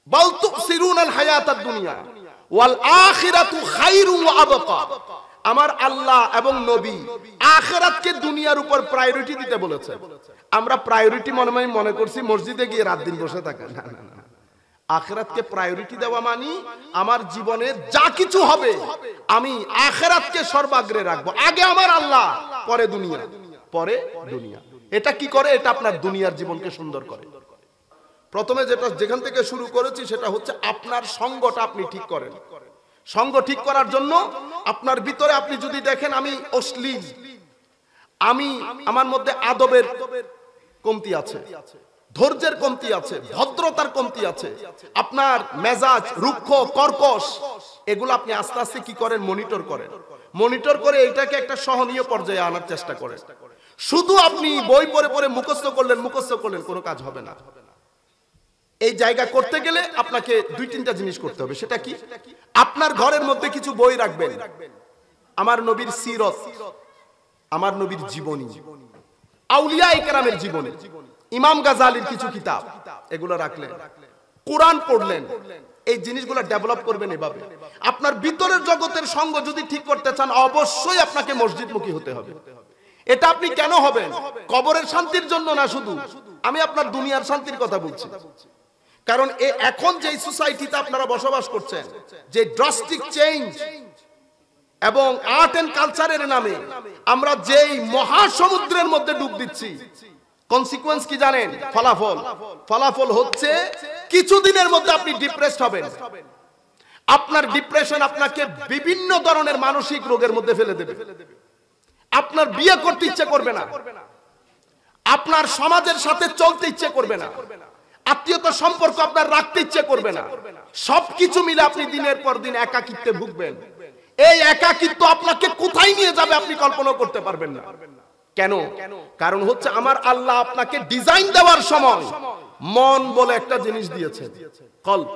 বাল তুসিরুনাল হায়াতাদ দুনিয়া ওয়াল আখিরাতু খায়রুন ওয়া আবকা। আমার আল্লাহ এবং নবী আখিরাতকে দুনিয়ার উপর প্রায়োরিটি দিতে বলেছে। আমরা প্রায়োরিটি মনে করছি মসজিদে গিয়ে রাত দিন বসে থাকা। না না না, আখিরাতকে প্রায়োরিটি দেওয়া মানে আমার জীবনে যা কিছু হবে আমি আখিরাতকে সর্বাগ্রে রাখবো। আগে আমার আল্লাহ, পরে দুনিয়া, পরে দুনিয়া। এটা কি করে? এটা আপনার দুনিয়ার জীবনকে সুন্দর করে। প্রথমে যেখান থেকে শুরু করেছি সেটা হচ্ছে আপনার সঙ্গটা আপনি ঠিক করেন। সঙ্গ ঠিক করার জন্য আপনার ভিতরে আপনি যদি দেখেন আমি অশ্লীল, আমার মধ্যে আদবের কমতি আছে, ধৈর্যের কমতি আছে, ভদ্রতার কমতি আছে, আপনার মেজাজ রুক্ষ কর্কশ, এগুলো আপনি আস্তে আস্তে কি করেন? মনিটর করে এটাকে একটা সহনীয় পর্যায়ে আনার চেষ্টা করেন। শুধু আপনি বই পড়ে পড়ে মুখস্থ করলেন কোনো কাজ হবে না। এই জায়গা করতে গেলে আপনাকে দুই তিনটা জিনিস করতে হবে। সেটা কি? আপনার ঘরের মধ্যে কিছু বই রাখবেন, আমার নবীর সিরত, আমার নবীর জীবনী, আউলিয়া ইকরামের জীবনী, ইমাম গাজালির কিছু কিতাব, এগুলো রাখলেন, কোরআন পড়লেন। এই জিনিসগুলো ডেভেলপ করবেন এভাবে। আপনার ভিতরের জগতের সঙ্গ যদি ঠিক করতে চান অবশ্যই আপনাকে মসজিদমুখী হতে হবে। এটা আপনি কেন হবেন? কবরের শান্তির জন্য না, শুধু আমি আপনার দুনিয়ার শান্তির কথা বলছি। কারণ এখন যে সোসাইটিতে আপনারা বসবাস করছেন, যে ড্রাস্টিক চেঞ্জ এবং আর্ট এন্ড কালচারের নামে আমরা যেই মহাসমুদ্রের মধ্যে ডুব দিচ্ছি, কনসিকুয়েন্স কি জানেন? ফলাফল হচ্ছে কিছুদিনের মধ্যে আপনি ডিপ্রেসড হবেন। আপনার ডিপ্রেশন আপনাকে বিভিন্ন ধরনের মানসিক রোগের মধ্যে ফেলে দেবে। আপনার বিয়ে করতে ইচ্ছে করবে না, আপনার সমাজের সাথে চলতে ইচ্ছে করবে না, আত্মীয়তা সম্পর্ক আপনার রাখতে ইচ্ছে করবে না। সবকিছু মিলে আপনি দিনের পর দিন একাকিত্বে ভুগবেন। এই একাকিত্ব আপনাকে কোথায় নিয়ে যাবে আপনি কল্পনা করতে পারবেন না। কেন? কারণ হচ্ছে আমার আল্লাহ আপনাকে ডিজাইন দেওয়ার সময় মন বলে একটা জিনিস দিয়েছে, কলব।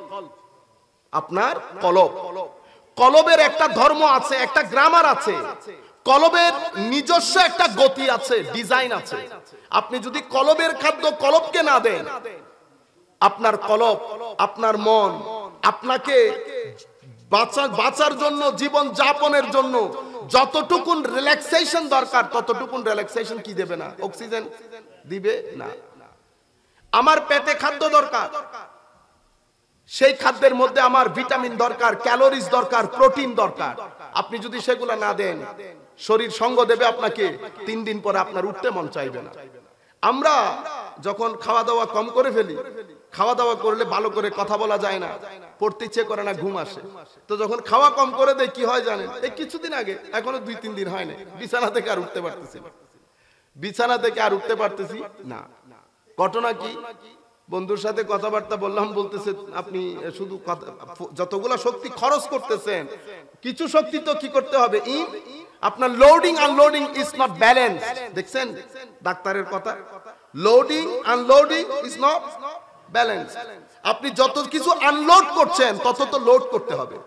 আপনার কলবের একটা ধর্ম আছে, একটা গ্রামার আছে, কলবের নিজস্ব একটা গতি আছে, ডিজাইন আছে। আপনি যদি কলবের খাদ্য কলবকে না দেন, আপনার কলব, আপনার মন আপনাকে বাঁচার জন্য, জীবন যাপনের জন্য যতটুকুন রিল্যাক্সেশন দরকার ততটুকুন রিল্যাক্সেশন কি দেবে না? অক্সিজেন দিবে না। আমার পেটে খাদ্য দরকার, সেই খাদ্যের মধ্যে আমার ভিটামিন দরকার, ক্যালোরিজ দরকার, প্রোটিন দরকার। আপনি যদি সেগুলো না দেন, শরীর সঙ্গ দেবে আপনাকে, 3 দিন পরে আপনার উঠতে মন চাইবে না। আমরা যখন খাওয়া দাওয়া কম করে ফেলি, খাওয়া দাওয়া করলে ভালো করে কথা বলা যায় না, পড়তে ইচ্ছে করে না, ঘুম আসে। তো যখন খাওয়া কম করে দেয় কি হয় জানেন? এই কিছুদিন আগে, এখনো 2-3 দিন হয় না, বিছানা থেকে আর উঠতে পারতেছি না। ঘটনা কি? বন্ধুর সাথে কথাবার্তা বললাম, বলতেছে আপনি শুধু যতগুলা শক্তি খরচ করতেছেন, কিছু শক্তি তো কি করতে হবে? আপনার loading unloading is not balance. দেখছেন ডাক্তারের কথা, loading unloading is not balance. আপনি যত কিছু আনলোড করছেন তত তো লোড করতে হবে।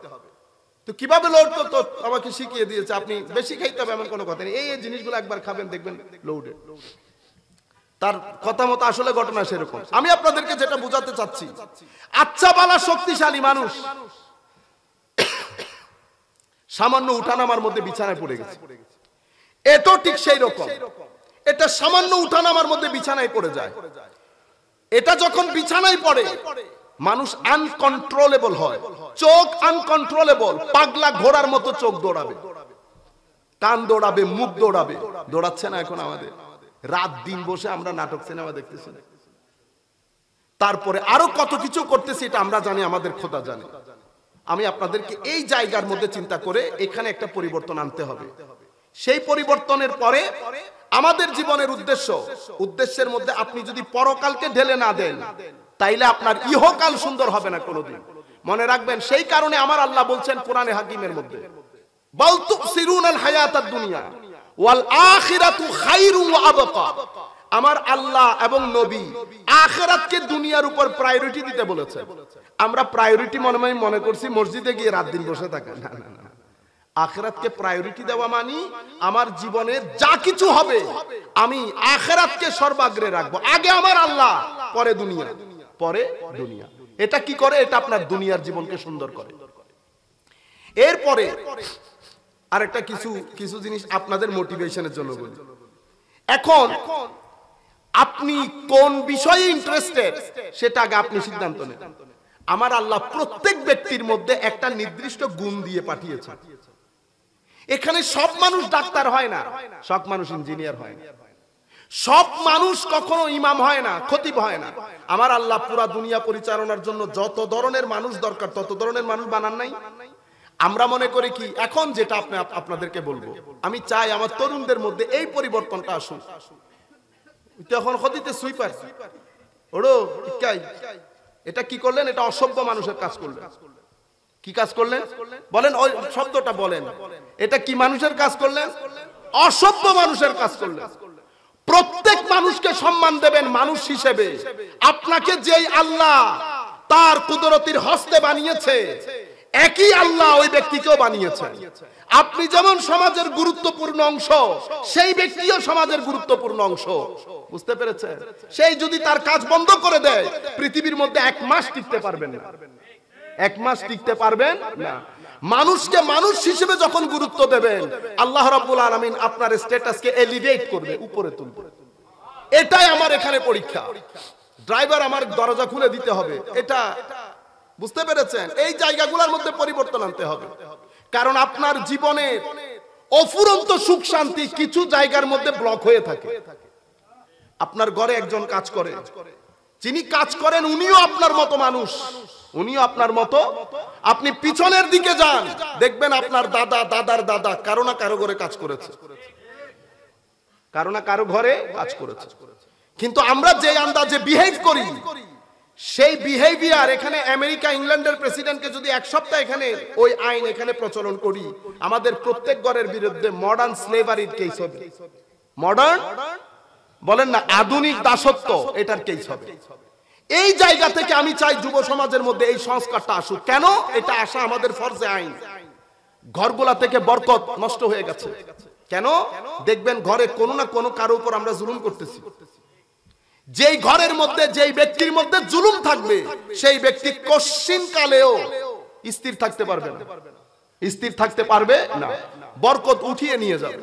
তো কিভাবে লোড করতে আমাকে শিখিয়ে দিয়েছে। আপনি বেশি খাইতে হবে এমন কোনো কথা নেই, এই জিনিসগুলো একবার খাবেন দেখবেন লোডেড। তার কথা মতো আসলে ঘটনা সেরকম। আমি আপনাদেরকে যেটা বোঝাতে চাচ্ছি, আচ্ছা বালা শক্তিশালী মানুষ সামান্য উঠানামার মধ্যে বিছানায় পড়ে গেছে, এটাও ঠিক সেই রকম। এটা সামান্য উঠানামার মধ্যে বিছানায় পড়ে যায়। এটা যখন বিছানায় পড়ে মানুষ আনকন্ট্রোলেবল হয়, চোখ আনকন্ট্রোলেবল, পাগলা ঘোড়ার মতো চোখ দৌড়াবে, কান দৌড়াবে, মুখ দৌড়াবে। দৌড়াচ্ছে না এখন আমাদের? রাত দিন বসে আমরা নাটক সিনেমা দেখতেছি, তারপরে আরো কত কিছু করতেছি, এটা আমরা জানি, আমাদের খোদা জানে। আমি আপনাদেরকে এই জায়গার মধ্যে চিন্তা করে এখানে একটা পরিবর্তন আনতে হবে। সেই পরিবর্তনের পরে আমাদের জীবনের উদ্দেশ্যের মধ্যে আপনি যদি পরকালকে ঢেলে না দেন, তাইলে আপনার ইহকাল সুন্দর হবে না কোনোদিন। মনে রাখবেন, সেই কারণে আমার আল্লাহ বলছেন কোরআনে হাকিমের মধ্যে, বাল তুসিরুনাল হায়াতাদ দুনিয়া ওয়াল আখিরাতু খায়রুন ওয়া আবকা। আমার আল্লাহ এবং নবী আখিরাতকে দুনিয়ার উপর প্রায়োরিটি দিতে বলেছে। আমরা প্রায়োরিটি মনে করছি মসজিদে গিয়ে রাত দিন বসে থাকা। না না না, আখিরাতকে প্রায়োরিটি দেওয়া মানে আমার জীবনে যা কিছু হবে আমি আখিরাতকে সর্বাগ্রে রাখবো। আগে আমার আল্লাহ, পরে দুনিয়া, পরে দুনিয়া। এটা কি করে? এটা আপনার দুনিয়ার জীবনকে সুন্দর করে। এরপরে আরেকটা কিছু জিনিস আপনাদের মোটিভেশনের জন্য বলি। এখন আপনি কোন বিষয়ে ইন্টারেস্টেড সেটা আগে আপনি সিদ্ধান্ত নেন। আমার আল্লাহ প্রত্যেক ব্যক্তির মধ্যে একটা নির্দিষ্ট গুণ দিয়ে পাঠিয়েছেন। এখানে সব মানুষ ডাক্তার হয় না, সব মানুষ ইঞ্জিনিয়ার হয় না, সব মানুষ কখনো ইমাম হয় না, খতিব হয় না। আমার আল্লাহ পুরা দুনিয়া পরিচালনার জন্য যত ধরনের মানুষ দরকার তত ধরনের মানুষ বানান নাই। আমরা মনে করি কি, এখন যেটা আপনাদেরকে বলবো, আমি চাই আমার তরুণদের মধ্যে এই পরিবর্তনটা আসুক। এখন খতিতে সুইপার ওড়ো ইকাই, এটা কি করলেন? এটা অসভ্য মানুষের কাজ করলেন। কি কাজ করলেন বলেন? ওই শব্দটা বলেন। এটা কি মানুষের কাজ করলেন? অসভ্য মানুষের কাজ করলেন। প্রত্যেক মানুষকে সম্মান দেবেন মানুষ হিসেবে। আপনাকে যেই আল্লাহ তার কুদরতির হস্তে বানিয়েছে, একই আল্লাহ ওই ব্যক্তিকেও বানিয়েছেন। আপনি যেমন সমাজের গুরুত্বপূর্ণ অংশ, সেই ব্যক্তিও সমাজের গুরুত্বপূর্ণ অংশ। বুঝতে পেরেছেন? সেই যদি তার কাজ বন্ধ করে দেয়, পৃথিবীর মধ্যে 1 মাস টিকতে পারবেন না, 1 মাস টিকতে পারবেন না। মানুষকে মানুষ হিসেবে যখন গুরুত্ব দেবেন, আল্লাহ রাব্বুল আলামিন আপনার স্ট্যাটাসকে এলিভেট করবে, উপরে তুলবে। এটাই আমার এখানে পরীক্ষা। ড্রাইভার আমার দরজা খুলে দিতে হবে, এটা বুঝতে পেরেছেন? এই জায়গাগুলোর মধ্যে পরিবর্তন আনতে হবে। কারণ আপনার জীবনে অফুরন্ত সুখ শান্তি কিছু জায়গার মধ্যে ব্লক হয়ে থাকে। আপনার ঘরে একজন কাজ করে, যিনি কাজ করেন উনিও আপনার মতো মানুষ, উনিও আপনার মতো। আপনি পিছনের দিকে যান, দেখবেন আপনার দাদা, দাদার দাদা কারো না কারো ঘরে কাজ করেছে, কারো না কারো ঘরে কাজ করেছে। কিন্তু আমরা যে আন্দাজে বিহেভ করি, সেই বিহেভিয়ার এখানে আমেরিকা ইংল্যান্ডের প্রেসিডেন্টকে যদি 1 সপ্তাহ এখানে ওই আইন এখানে প্রচলন করি, আমাদের প্রত্যেক ঘরের বিরুদ্ধে মডার্ন স্লেভারির কেস হবে। মডার্ন বলেন না, আধুনিক দাসত্ব, এটার কেস হবে। এই জায়গা থেকে আমি চাই যুব সমাজের মধ্যে এই সংস্কারটা আসুক। কেন? এটা আসা আমাদের ফরজে আইন। ঘরগুলা থেকে বরকত নষ্ট হয়ে গেছে। কেন? দেখবেন ঘরে কোনো না কোনো কারো উপর আমরা জুলুম করতেছি। যেই ঘরের মধ্যে, যেই ব্যক্তির মধ্যে জুলুম থাকবে, সেই ব্যক্তি কশিন কালেও স্থির থাকতে পারবে না, স্থির থাকতে পারবে না, বরকত উঠিয়ে নিয়ে যাবে।